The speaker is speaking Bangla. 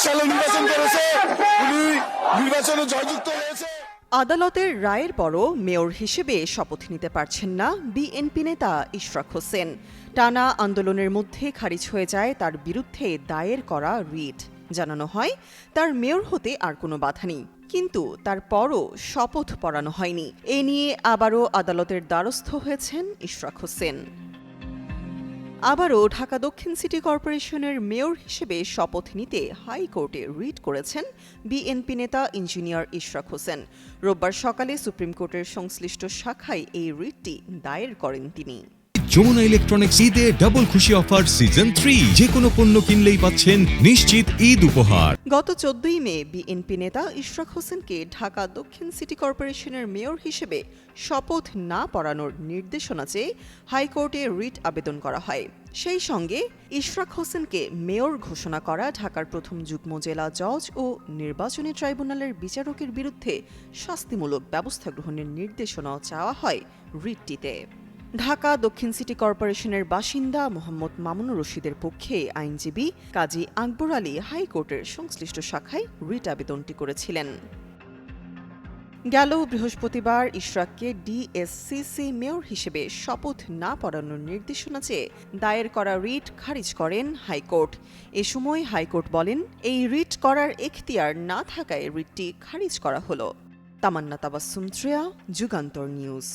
সালে নির্বাচন করেছে, উনি নির্বাচনে জয়যুক্ত হয়েছে। আদালতের রায়ের পরও মেয়র হিসেবে শপথ নিতে পারছেন না বিএনপি নেতা ইশরাক হোসেন। টানা আন্দোলনের মধ্যে খারিজ হয়ে যায় তার বিরুদ্ধে দায়ের করা রিট। জানানো হয় তার মেয়র হতে আর কোনো বাধা নেই, কিন্তু তারপরও শপথ পড়ানো হয়নি। এ নিয়ে আবারও আদালতের দ্বারস্থ হয়েছেন ইশরাক হোসেন। আবারও ঢাকা দক্ষিণ সিটি কর্পোরেশনের মেয়র হিসেবে শপথ নিতে হাইকোর্টে রিট করেছেন বিএনপি নেতা ইঞ্জিনিয়ার ইশরাক হোসেন। রোববার সকালে সুপ্রিম কোর্টের সংশ্লিষ্ট শাখায় এই রিটটি দায়ের করেন তিনি। যমুনা ইলেকট্রনিক্স ঈদে ডাবল খুশি অফার সিজন 3, যে কোনো পণ্য কিনলেই পাচ্ছেন নিশ্চিত ঈদ উপহার। গত 14 মে বিএনপি নেতা ইশরাক হোসেনকে ঢাকা দক্ষিণ সিটি কর্পোরেশনের মেয়র হিসেবে শপথ না পড়ানোর নির্দেশনা চেয়ে হাইকোর্টে রিট আবেদন করা হয়। সেই সঙ্গে ইশরাক হোসেনকে মেয়র ঘোষণা করা ঢাকার প্রথম যুগ্ম জেলা জজ ও নির্বাচনী ট্রাইব্যুনালের বিচারকের বিরুদ্ধে শাস্তিমূলক ব্যবস্থা গ্রহণের নির্দেশনাও চাওয়া হয় রিটটিতে। ঢাকা দক্ষিণ সিটি কর্পোরেশনের বাসিন্দা মোহাম্মদ মামুনুর রশিদের পক্ষে আইনজীবী কাজী আকবর আলী হাইকোর্টের সংশ্লিষ্ট শাখায় রিট আবেদনটি করেছিলেন। গেল বৃহস্পতিবার ইশরাককে ডিএসসিসি মেয়র হিসেবে শপথ না পড়ানোর নির্দেশনা চেয়ে দায়ের করা রিট খারিজ করেন হাইকোর্ট। এ সময় হাইকোর্ট বলেন, এই রিট করার এখতিয়ার না থাকায় রিটটি খারিজ করা হলো। তামান্না তাবাসসুম, যুগান্তর নিউজ।